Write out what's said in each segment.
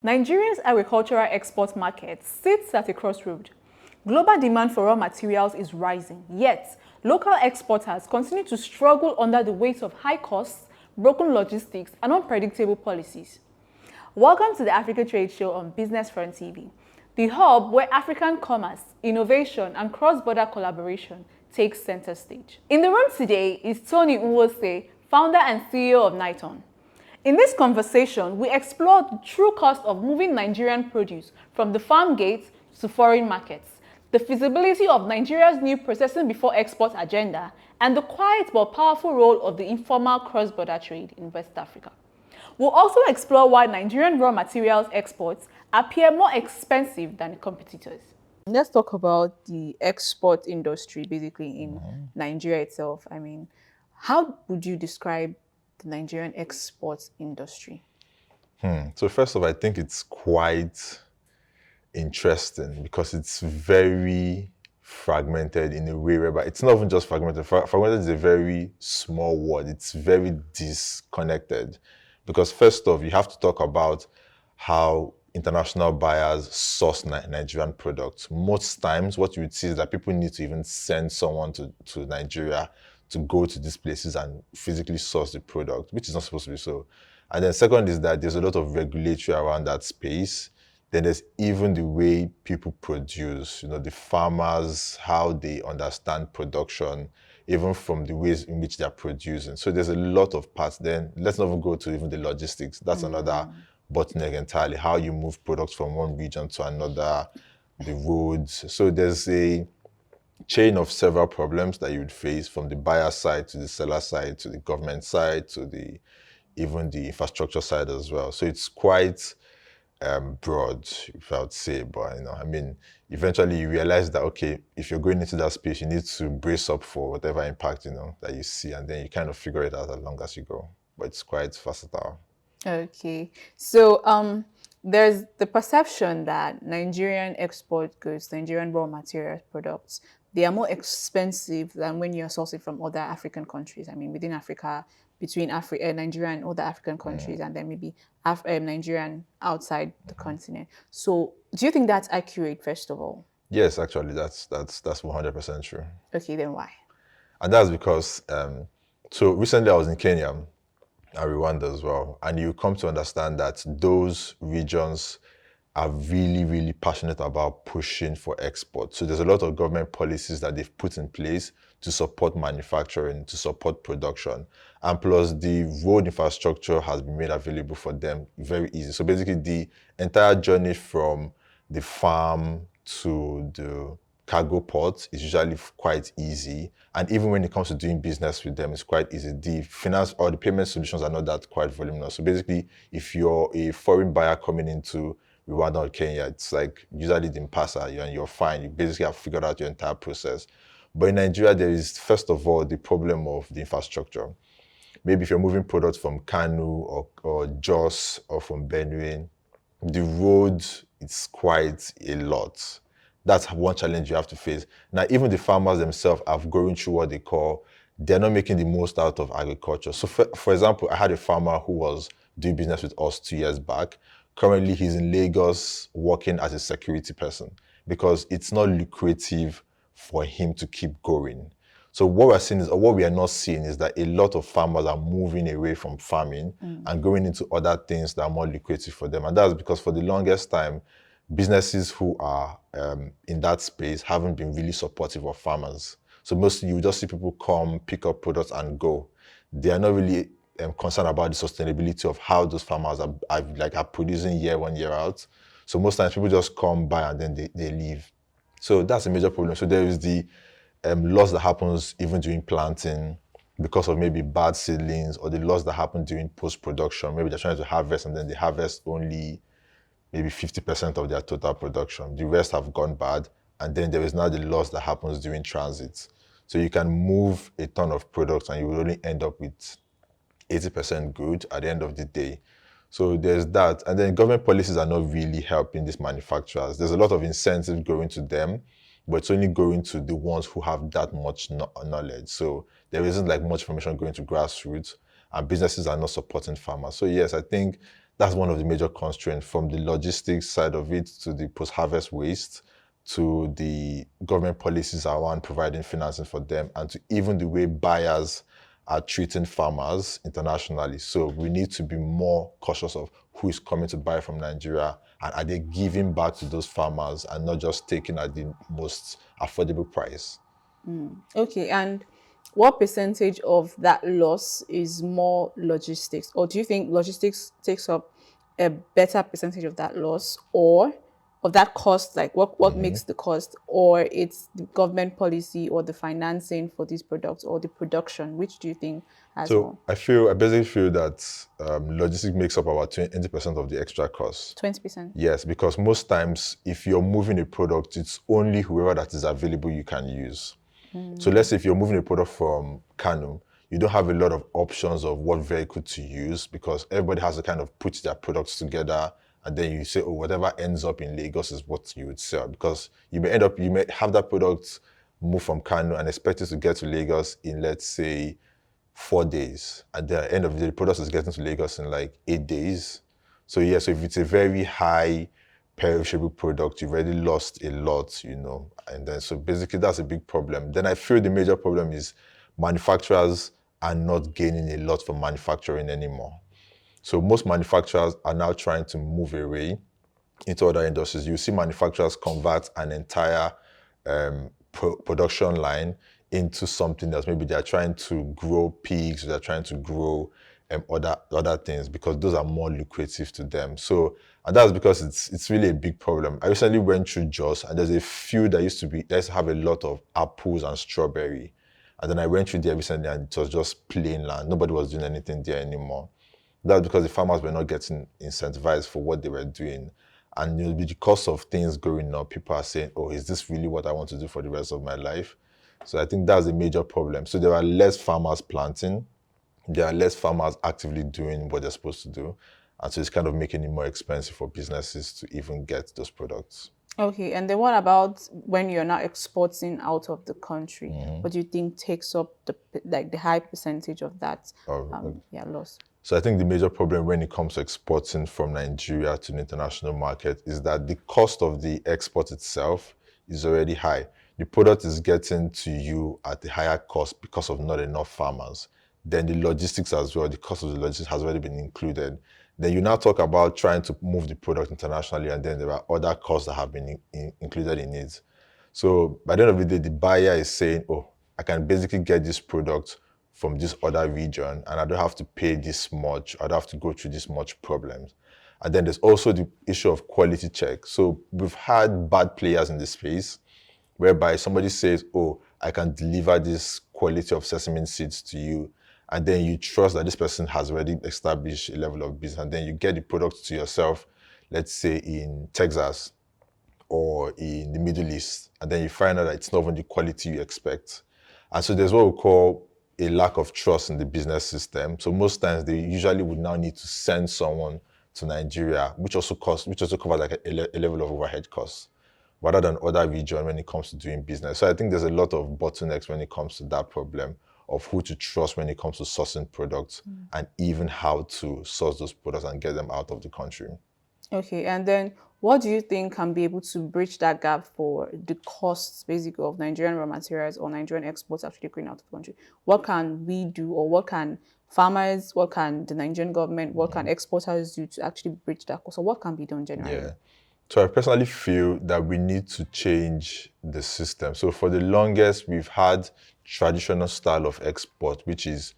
Nigeria's agricultural export market sits at a crossroad. Global demand for raw materials is rising, yet local exporters continue to struggle under the weight of high costs, broken logistics, and unpredictable policies. Welcome to the Africa Trade Show on Businessfront TV, the hub where African commerce, innovation, and cross-border collaboration takes center stage. In the room today is Tony Nwose, founder and CEO of Niteon. In this conversation, we explore the true cost of moving Nigerian produce from the farm gate to foreign markets, the feasibility of Nigeria's new processing before export agenda, and the quiet but powerful role of the informal cross-border trade in West Africa. We'll also explore why Nigerian raw materials exports appear more expensive than competitors. Let's talk about the export industry, basically in Nigeria itself. I mean, how would you describe the Nigerian export industry? So first of all, I think it's quite interesting because it's very fragmented in a way whereby it's not even just fragmented. Fragmented is a very small word. It's very disconnected because first off, you have to talk about how international buyers source Nigerian products. Most times what you would see is that people need to even send someone to Nigeria to go to these places and physically source the product, which is not supposed to be so. And then second is that there's a lot of regulatory around that space. Then there's even the way people produce, the farmers, how they understand production, even from the ways in which they're producing. So there's a lot of parts. Then let's not even go to even the logistics. That's another bottleneck entirely, how you move products from one region to another, the roads. So there's a chain of several problems that you would face from the buyer side to the seller side to the government side to even the infrastructure side as well. So it's quite broad, if I would say, but eventually you realize that, okay, if you're going into that space, you need to brace up for whatever impact, that you see, and then you kind of figure it out as long as you go. But it's quite versatile. Okay, so there's the perception that Nigerian export goods, Nigerian raw material products, they are more expensive than when you're sourcing from other African countries. I mean, within Africa, between Nigeria and other African countries, and then maybe Nigerian outside the continent. So, do you think that's accurate, first of all? Yes, actually, that's 100% true. Okay, then why? And that's because, so recently I was in Kenya and Rwanda as well, and you come to understand that those regions are really, really passionate about pushing for export. So there's a lot of government policies that they've put in place to support manufacturing, to support production. And plus the road infrastructure has been made available for them very easy. So basically the entire journey from the farm to the cargo port is usually quite easy. And even when it comes to doing business with them, it's quite easy. The finance or the payment solutions are not that quite voluminous. So basically, if you're a foreign buyer coming into Rwanda or Kenya, it's like usually the M-Pesa, and you're fine. You basically have figured out your entire process. But in Nigeria, there is, first of all, the problem of the infrastructure. Maybe if you're moving products from Kanu or Jos or from Benue, the road is quite a lot. That's one challenge you have to face. Now, even the farmers themselves are going through what they call, they're not making the most out of agriculture. So for example, I had a farmer who was doing business with us 2 years back. Currently, he's in Lagos working as a security person because it's not lucrative for him to keep going. So what we're seeing is, or what we are not seeing is that a lot of farmers are moving away from farming and going into other things that are more lucrative for them. And that's because for the longest time, businesses who are in that space haven't been really supportive of farmers. So mostly you just see people come, pick up products and go. They are not really concerned about the sustainability of how those farmers are producing year in, year out. So most times people just come, buy, and then they leave. So that's a major problem. So there is the loss that happens even during planting because of maybe bad seedlings, or the loss that happen during post-production. Maybe they're trying to harvest and then they harvest only maybe 50% of their total production. The rest have gone bad. And then there is now the loss that happens during transit. So you can move a ton of products and you will only end up with 80% good at the end of the day. So there's that. And then government policies are not really helping these manufacturers. There's a lot of incentive going to them, but it's only going to the ones who have that much knowledge. So there isn't like much information going to grassroots, and businesses are not supporting farmers. So yes, I think that's one of the major constraints, from the logistics side of it to the post-harvest waste to the government policies around providing financing for them, and to even the way buyers are treating farmers internationally. So we need to be more cautious of who is coming to buy from Nigeria, and are they giving back to those farmers and not just taking at the most affordable price. Okay, and what percentage of that loss is more logistics? Or do you think logistics takes up a better percentage of that loss, or of that cost? Like what makes the cost? Or it's the government policy or the financing for these products or the production? Which do you think has So more? I basically feel that logistics makes up about 20% of the extra cost. 20%. Yes, because most times if you're moving a product, it's only whoever that is available you can use. So let's say if you're moving a product from Kano, you don't have a lot of options of what vehicle to use, because everybody has to kind of put their products together, and then you say, oh, whatever ends up in Lagos is what you would sell, because you may have that product move from Kano and expect it to get to Lagos in, let's say, 4 days. At the end of the day, the product is getting to Lagos in like 8 days. So yeah, so if it's a very high perishable product, you've already lost a lot, And then so basically that's a big problem. Then I feel the major problem is manufacturers are not gaining a lot from manufacturing anymore. So most manufacturers are now trying to move away into other industries. You see manufacturers convert an entire production line into something else. Maybe they're trying to grow pigs, they're trying to grow other things, because those are more lucrative to them. So, and that's because it's really a big problem. I recently went through Jos, and there's a few that used to have a lot of apples and strawberry. And then I went through there recently, and it was just plain land. Nobody was doing anything there anymore. That's because the farmers were not getting incentivized for what they were doing. And because of things growing up, people are saying, oh, is this really what I want to do for the rest of my life? So I think that's a major problem. So there are less farmers planting, there are less farmers actively doing what they're supposed to do. And so it's kind of making it more expensive for businesses to even get those products. Okay, and then what about when you're not exporting out of the country? What do you think takes up the high percentage of that loss? So I think the major problem when it comes to exporting from Nigeria to the international market is that the cost of the export itself is already high. The product is getting to you at a higher cost because of not enough farmers. Then the logistics as well, the cost of the logistics has already been included. Then you now talk about trying to move the product internationally, and then there are other costs that have been included in it. So by the end of the day, the buyer is saying, oh, I can basically get this product from this other region, and I don't have to pay this much, I don't have to go through this much problems. And then there's also the issue of quality check. So we've had bad players in this space, whereby somebody says, oh, I can deliver this quality of sesame seeds to you, and then you trust that this person has already established a level of business, and then you get the product to yourself, let's say in Texas or in the Middle East, and then you find out that it's not even the quality you expect. And so there's what we call a lack of trust in the business system. So most times they usually would now need to send someone to Nigeria, which also covers like a level of overhead costs, rather than other region when it comes to doing business. So I think there's a lot of bottlenecks when it comes to that problem of who to trust when it comes to sourcing products, and even how to source those products and get them out of the country. Okay, and then what do you think can be able to bridge that gap for the costs basically of Nigerian raw materials or Nigerian exports actually going out of the country? What can we do, or what can farmers, what can the Nigerian government, what can exporters do to actually bridge that cost? So what can be done generally? Yeah. So I personally feel that we need to change the system. So for the longest, we've had traditional style of export, which is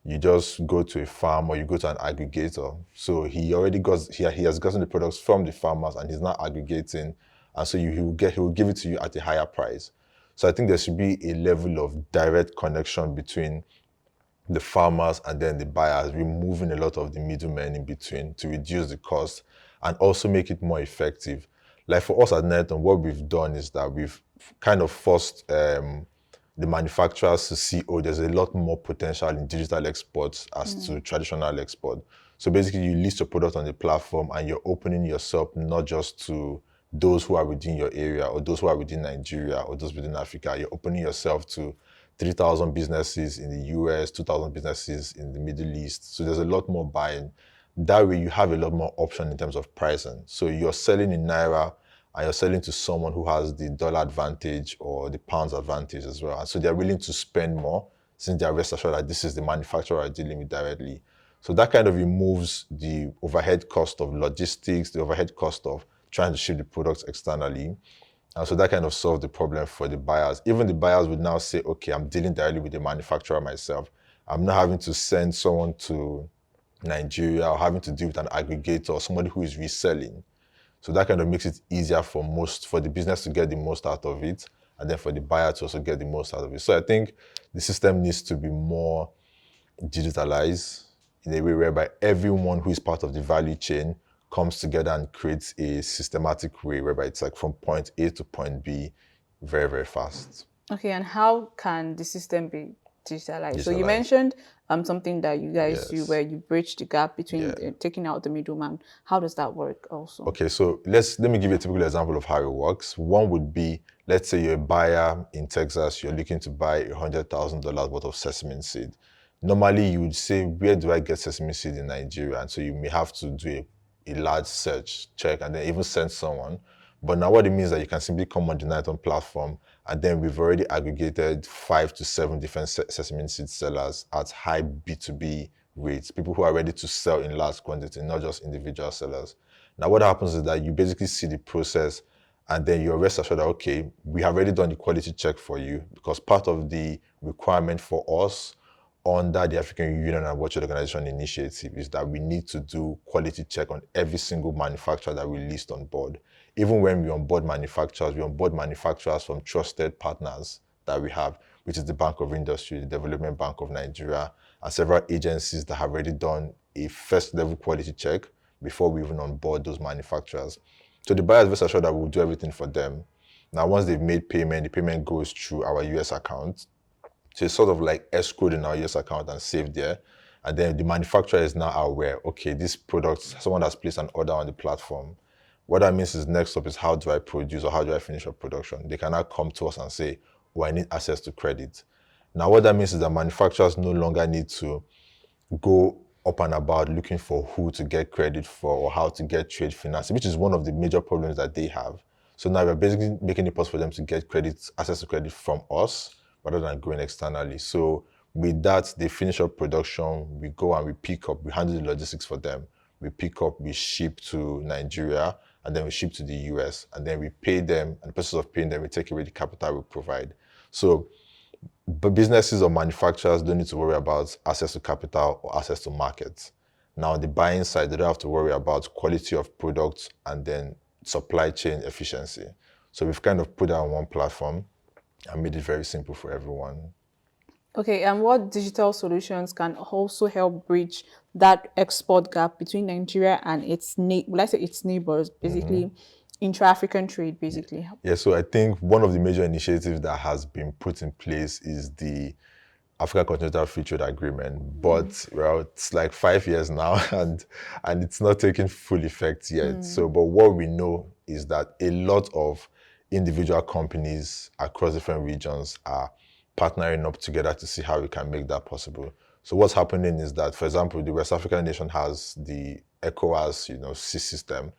you just go to a farm or you go to an aggregator. So he has gotten the products from the farmers, and he's not aggregating, and so he will give it to you at a higher price. So I think there should be a level of direct connection between the farmers and then the buyers, removing a lot of the middlemen in between to reduce the cost and also make it more effective. Like for us at Niteon, what we've done is that we've kind of forced the manufacturers to see, oh, there's a lot more potential in digital exports as to traditional export. So basically you list your product on the platform, and you're opening yourself not just to those who are within your area or those who are within Nigeria or those within Africa. You're opening yourself to 3,000 businesses in the US, 2,000 businesses in the Middle East. So there's a lot more buying. That way you have a lot more option in terms of pricing. So you're selling in Naira and you're selling to someone who has the dollar advantage or the pounds advantage as well. And so they're willing to spend more since they're rest assured that this is the manufacturer dealing with directly. So that kind of removes the overhead cost of logistics, the overhead cost of trying to ship the products externally. And so that kind of solved the problem for the buyers. Even the buyers would now say, okay, I'm dealing directly with the manufacturer myself. I'm not having to send someone to Nigeria or having to deal with an aggregator or somebody who is reselling. So that kind of makes it easier for the business to get the most out of it, and then for the buyer to also get the most out of it. So I think the system needs to be more digitalized in a way whereby everyone who is part of the value chain comes together and creates a systematic way whereby it's like from point A to point B very, very fast. Okay, and how can the system be digitalized? So you Digitalized. mentioned something that you guys do Yes. where you bridge the gap between Yeah. taking out the middleman. How does that work also? Okay, so let me give you a typical example of how it works. One would be, let's say you're a buyer in Texas, you're looking to buy $100,000 worth of sesame seed. Normally, you would say, where do I get sesame seed in Nigeria? And so you may have to do a large search, check, and then even send someone. But now what it means is that you can simply come on the Niteon platform, and then we've already aggregated 5 to 7 different sesame seed sellers at high B2B rates, people who are ready to sell in large quantity, not just individual sellers. Now, what happens is that you basically see the process, and then you're rest assured that, okay, we have already done the quality check for you, because part of the requirement for us under the African Union and World Trade Organization initiative is that we need to do quality check on every single manufacturer that we list on board. Even when we onboard manufacturers, we onboard manufacturers from trusted partners that we have, which is the Bank of Industry, the Development Bank of Nigeria, and several agencies that have already done a first level quality check before we even onboard those manufacturers. So the buyers rest assured that we'll do everything for them. Now, once they've made payment, the payment goes through our US account. So it's sort of like escrowed in our US account and saved there. And then the manufacturer is now aware, okay, this product, someone has placed an order on the platform. What that means is next up is how do I produce or how do I finish up production? They can now come to us and say, oh, I need access to credit. Now, what that means is that manufacturers no longer need to go up and about looking for who to get credit for or how to get trade finance, which is one of the major problems that they have. So now we're basically making it possible for them to get credit, access to credit from us rather than going externally. So with that, they finish up production, we go and we pick up, we handle the logistics for them. We pick up, we ship to Nigeria, and then we ship to the US, and then we pay them, and the process of paying them, we take away the capital we provide. So but businesses or manufacturers don't need to worry about access to capital or access to markets. Now, the buying side, they don't have to worry about quality of products and then supply chain efficiency. So we've kind of put that on one platform and made it very simple for everyone. Okay, and what digital solutions can also help bridge that export gap between Nigeria and let's say its neighbors, basically intra-African trade, basically. Yeah, so I think one of the major initiatives that has been put in place is the Africa Continental Free Trade Agreement, but well, it's like 5 years now, and it's not taking full effect yet. So, but what we know is that a lot of individual companies across different regions are partnering up together to see how we can make that possible. So, what's happening is that, for example, the West African nation has the ECOWAS, C system.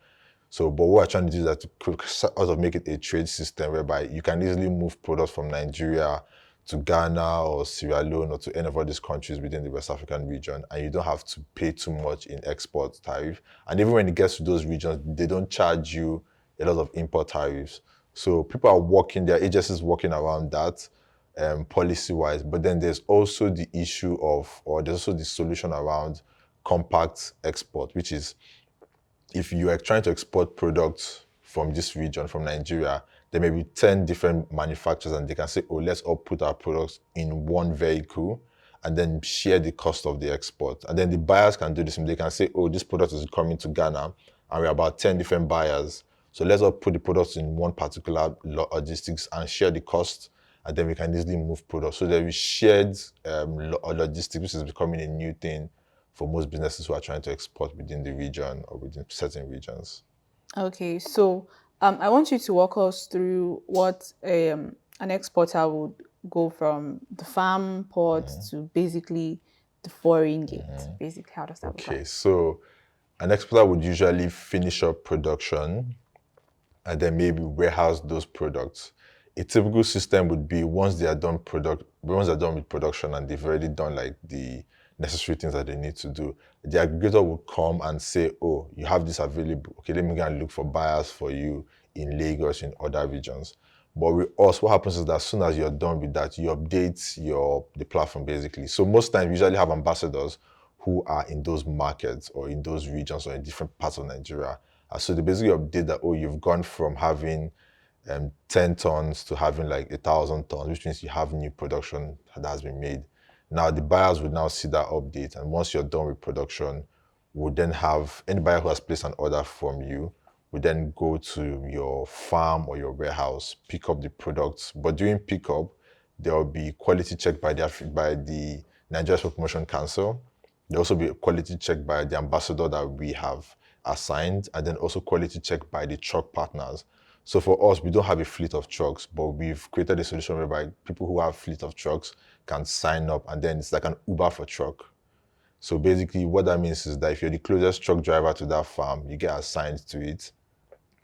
So, but what we're trying to do is that to sort of make it a trade system whereby you can easily move products from Nigeria to Ghana or Sierra Leone or to any of all these countries within the West African region, and you don't have to pay too much in export tariff. And even when it gets to those regions, they don't charge you a lot of import tariffs. So people are there are agencies working around that policy-wise. But then there's also the issue or there's also the solution around compact export, which is if you are trying to export products from this region, from Nigeria, there may be 10 different manufacturers and they can say, oh, let's all put our products in one vehicle and then share the cost of the export. And then the buyers can do the same. They can say, oh, this product is coming to Ghana and we're about 10 different buyers. So let's all put the products in one particular logistics and share the cost, and then we can easily move products. So there is shared logistics, which is becoming a new thing for most businesses who are trying to export within the region or within certain regions. Okay, so I want you to walk us through what an exporter would go from the farm port to basically the foreign gate. Basically, how does that look Okay, like? so An exporter would usually finish up production and then maybe warehouse those products. A typical system would be once they're done with production and they've already done like the necessary things that they need to do, the aggregator would come and say, oh, you have this available. Okay, let me go and look for buyers for you in Lagos, in other regions. But with us, what happens is that as soon as you're done with that, you update the platform basically. So most times, we usually have ambassadors who are in those markets or in those regions or in different parts of Nigeria. So they basically update that, oh, you've gone from having 10 tons to having like 1,000 tons, which means you have new production that has been made. Now the buyers would now see that update, and once you're done with production, would then have any buyer who has placed an order from you would then go to your farm or your warehouse, pick up the products. But during pickup, there will be quality check by the Nigerian Export Promotion Council. There will also be a quality check by the ambassador that we have assigned, and then also quality check by the truck partners. So for us, we don't have a fleet of trucks, but we've created a solution whereby people who have fleet of trucks can sign up, and then it's like an Uber for truck. So basically what that means is that if you're the closest truck driver to that farm, you get assigned to it.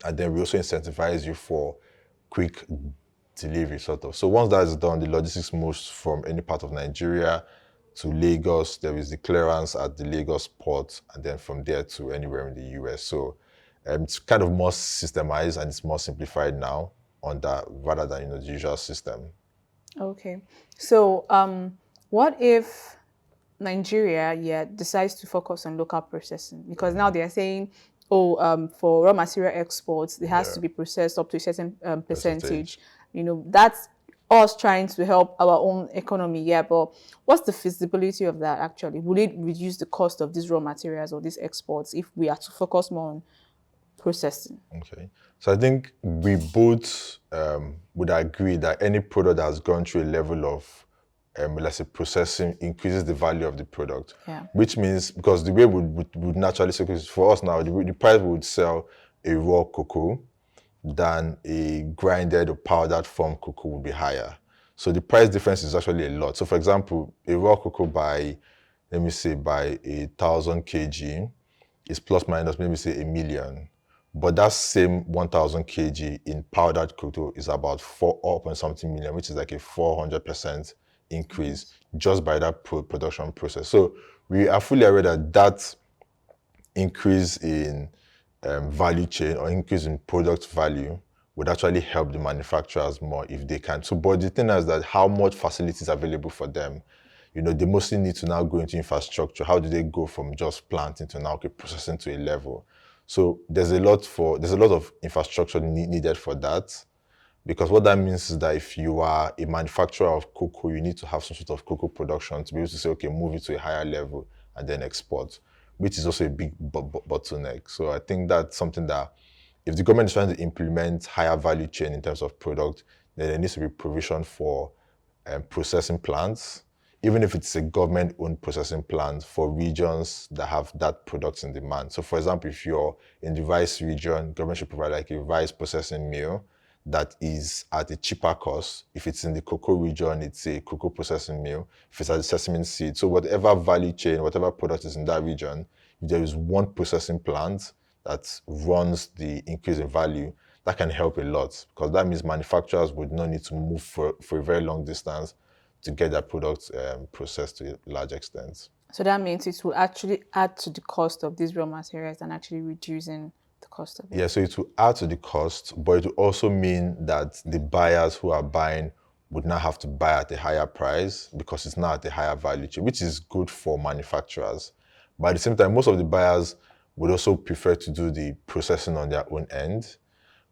And then we also incentivize you for quick delivery, sort of. So once that is done, the logistics moves from any part of Nigeria to Lagos. There is the clearance at the Lagos port, and then from there to anywhere in the US. So it's kind of more systemized and it's more simplified now on that rather than the usual system. Okay. So, what if Nigeria, decides to focus on local processing? Because now they are saying, oh, for raw material exports, it has to be processed up to a certain percentage. That's us trying to help our own economy. Yeah, but what's the feasibility of that actually? Will it reduce the cost of these raw materials or these exports if we are to focus more on processing? Okay. So I think we both would agree that any product that has gone through a level of, let's say, processing increases the value of the product. Yeah. Which means, because the way we would naturally say, because for us now, the price we would sell a raw cocoa than a grinded or powdered form cocoa would be higher. So the price difference is actually a lot. So for example, a raw cocoa by 1,000 kg is plus minus maybe say 1,000,000. But that same 1,000 kg in powdered cocoa is about 4 point something million, which is like a 400% increase just by that production process. So we are fully aware that that increase in value chain or increase in product value would actually help the manufacturers more if they can. So, but the thing is that how much facilities available for them, they mostly need to now go into infrastructure. How do they go from just planting to now processing to a level? So there's a lot of infrastructure needed for that, because what that means is that if you are a manufacturer of cocoa, you need to have some sort of cocoa production to be able to say, okay, move it to a higher level and then export, which is also a big bottleneck. So I think that's something that if the government is trying to implement higher value chain in terms of product, then there needs to be provision for processing plants, even if it's a government-owned processing plant for regions that have that product in demand. So for example, if you're in the rice region, government should provide like a rice processing mill that is at a cheaper cost. If it's in the cocoa region, it's a cocoa processing mill. If it's at the sesame seed, so whatever value chain, whatever product is in that region, if there is one processing plant that runs the increase in value, that can help a lot, because that means manufacturers would not need to move for a very long distance to get their products processed to a large extent. So that means it will actually add to the cost of these raw materials and actually reducing the cost of it. Yeah, so it will add to the cost, but it will also mean that the buyers who are buying would now have to buy at a higher price because it's now at a higher value chain, which is good for manufacturers. But at the same time, most of the buyers would also prefer to do the processing on their own end.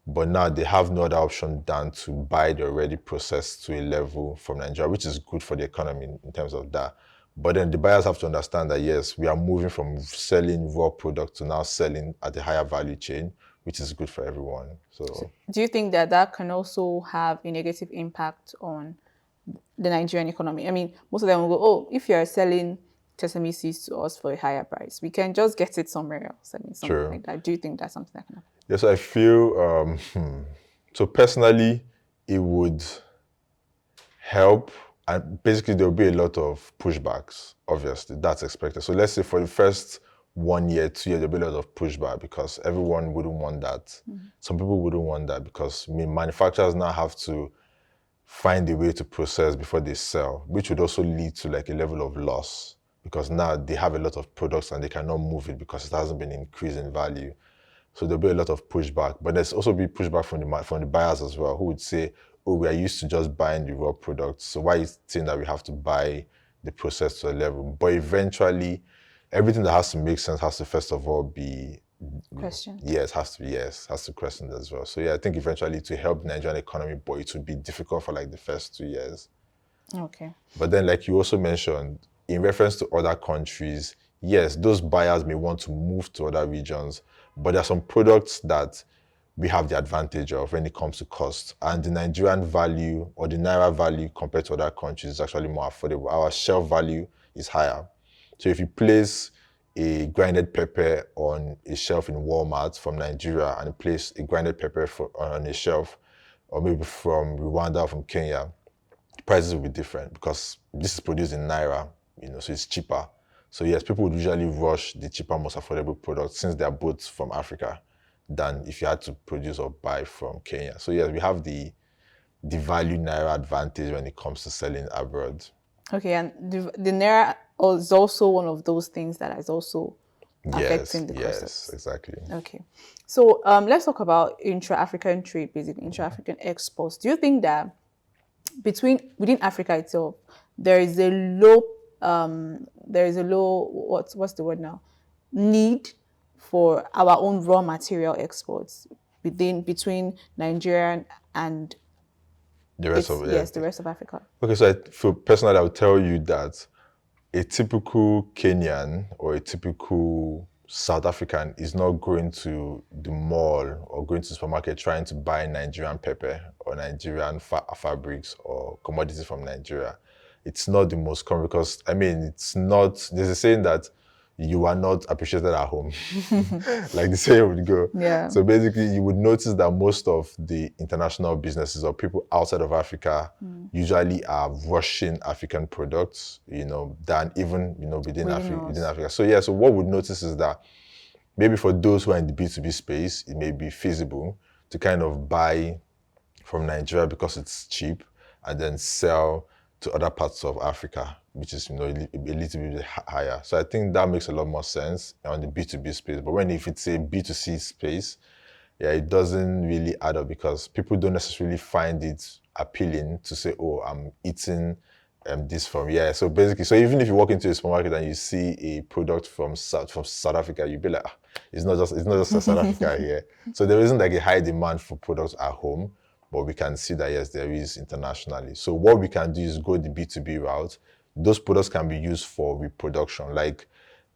But now they have no other option than to buy the already processed to a level from Nigeria, which is good for the economy in terms of that. But then the buyers have to understand that, yes, we are moving from selling raw product to now selling at a higher value chain, which is good for everyone. So do you think that can also have a negative impact on the Nigerian economy? I mean, most of them will go, oh, if you're selling sesame seeds to us for a higher price, we can just get it somewhere else. I mean, something like that. Do you think that's something that can happen? Yes, I feel, so personally, it would help. And basically, there'll be a lot of pushbacks, obviously, that's expected. So let's say for the first 1 year, 2 years, there'll be a lot of pushback because everyone wouldn't want that. Some people wouldn't want that because manufacturers now have to find a way to process before they sell, which would also lead to like a level of loss because now they have a lot of products and they cannot move it because it hasn't been increased in value. So there'll be a lot of pushback, but there's also be pushback from the buyers as well, who would say, "Oh, we are used to just buying the raw products. So why is it saying that we have to buy the process to a level?" But eventually, everything that has to make sense has to first of all be Question. yes, has to question as well. So yeah, I think eventually to help the Nigerian economy, but it would be difficult for like the first 2 years. Okay. But then, like you also mentioned, in reference to other countries, yes, those buyers may want to move to other regions, but there are some products that we have the advantage of when it comes to cost. And the Nigerian value or the Naira value compared to other countries is actually more affordable. Our shelf value is higher. So if you place a grinded pepper on a shelf in Walmart from Nigeria and place a grinded pepper on a shelf, or maybe from Rwanda or from Kenya, prices will be different because this is produced in Naira, so it's cheaper. So yes, people would usually rush the cheaper, most affordable products since they are both from Africa than if you had to produce or buy from Kenya. So yes, we have the value Naira advantage when it comes to selling abroad. Okay, and the Naira is also one of those things that is also affecting the cost. Yes, exactly. Okay, so let's talk about intra-African trade, basically intra-African exports. Do you think that within Africa itself, there is a low what's the word now? Need for our own raw material exports between Nigeria and The rest of the rest of Africa. Okay, so for personally, I would tell you that a typical Kenyan or a typical South African is not going to the mall or going to the supermarket trying to buy Nigerian pepper or Nigerian fabrics or commodities from Nigeria. It's not the most common because, it's not, there's a saying that you are not appreciated at home, like the saying would go. Yeah. So basically, you would notice that most of the international businesses or people outside of Africa usually are rushing African products, than even, within Africa. So yeah, so what we'd notice is that maybe for those who are in the B2B space, it may be feasible to kind of buy from Nigeria because it's cheap and then sell to other parts of Africa, which is a little bit higher. So I think that makes a lot more sense on the B2B space. But if it's a B2C space, yeah, it doesn't really add up because people don't necessarily find it appealing to say, "Oh, I'm eating this from here." So basically, so even if you walk into a supermarket and you see a product from South Africa, you'd be like, it's not just South Africa here. So there isn't like a high demand for products at home. But we can see that, yes, there is internationally. So what we can do is go the B2B route. Those products can be used for reproduction, like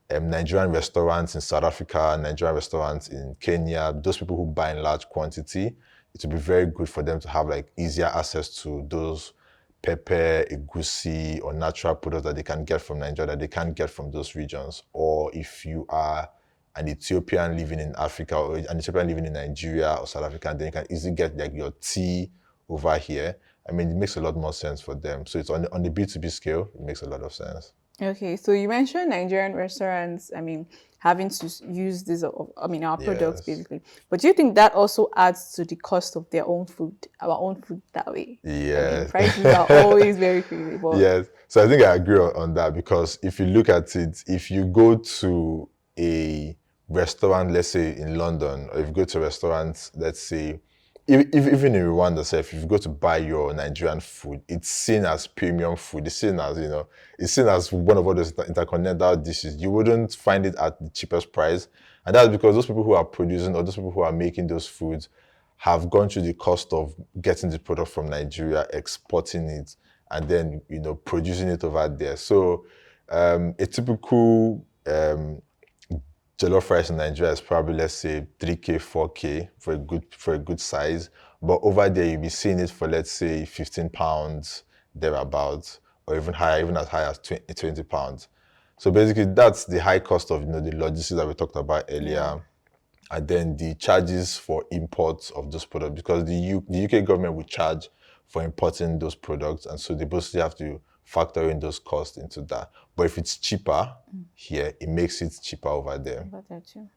Nigerian restaurants in South Africa, Nigerian restaurants in Kenya, those people who buy in large quantity, it would be very good for them to have like easier access to those pepper, egusi, or natural products that they can get from Nigeria that they can't get from those regions. Or if you are an Ethiopian living in Africa or an Ethiopian living in Nigeria or South Africa, then you can easily get like your tea over here. It makes a lot more sense for them. So it's on the B2B scale, it makes a lot of sense. Okay, so you mentioned Nigerian restaurants, having to use our products basically. But do you think that also adds to the cost of their own food, our own food that way? Yes. Prices are always very crazy. But yes. So I think I agree on that because if you look at it, if you go to a restaurant, let's say in London, or if you go to a restaurant, let's say, even in Rwanda, if you go to buy your Nigerian food, it's seen as premium food. It's seen as, it's seen as one of all those intercontinental dishes. You wouldn't find it at the cheapest price. And that's because those people who are producing or those people who are making those foods have gone through the cost of getting the product from Nigeria, exporting it, and then, producing it over there. So a typical jollof rice in Nigeria is probably, let's say, 3K, 4K for a good size. But over there, you'll be seeing it for, let's say, 15 pounds, thereabouts, or even higher, even as high as 20 pounds. So basically, that's the high cost of, the logistics that we talked about earlier. Yeah. And then the charges for imports of those products, because the UK government will charge for importing those products. And so they basically have to factoring those costs into that. But if it's cheaper here, it makes it cheaper over there. About that too.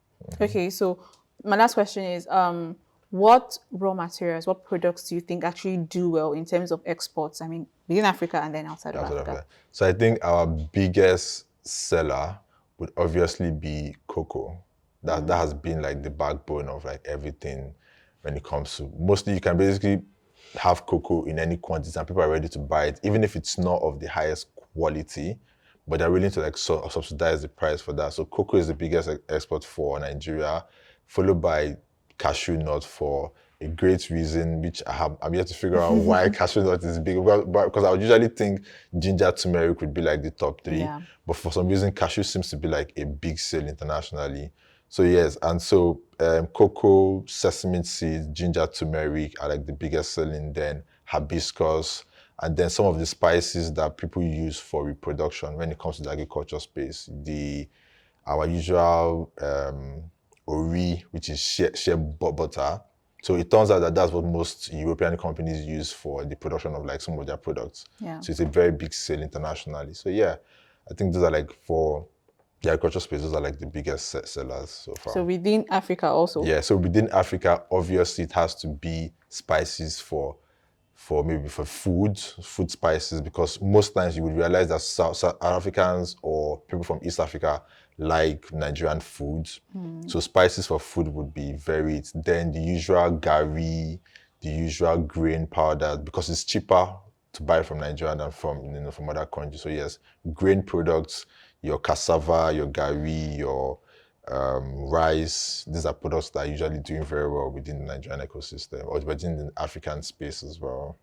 Okay, so my last question is, what raw materials, what products do you think actually do well in terms of exports? I mean, within Africa and then outside of Africa. So I think our biggest seller would obviously be cocoa. That has been like the backbone of like everything when it comes to, mostly you can basically have cocoa in any quantity and people are ready to buy it, even if it's not of the highest quality, but they're willing to like subsidize the price for that. So cocoa is the biggest export for Nigeria, followed by cashew nut for a great reason, which I'm yet to figure out why cashew nut is big. Because I would usually think ginger turmeric would be like the top three, Yeah. but for some reason cashew seems to be like a big sale internationally. So yes, and so cocoa, sesame seeds, ginger, turmeric are like the biggest selling, then hibiscus, and then some of the spices that people use for reproduction when it comes to the agriculture space. Our usual ori, which is shea butter. So it turns out that that's what most European companies use for the production of like some of their products. Yeah. So it's a very big sale internationally. So yeah, I think those are like for the agriculture space, those are like the biggest sellers so far. So within Africa also? Yeah, so within Africa, obviously it has to be spices for maybe for food spices, because most times you would realize that South Africans or people from East Africa like Nigerian food. So spices for food would be varied. Then the usual gari, the usual grain powder, because it's cheaper to buy from Nigeria than from other countries. So yes, grain products, your cassava, your gari, your rice, these are products that are usually doing very well within the Nigerian ecosystem or within the African space as well.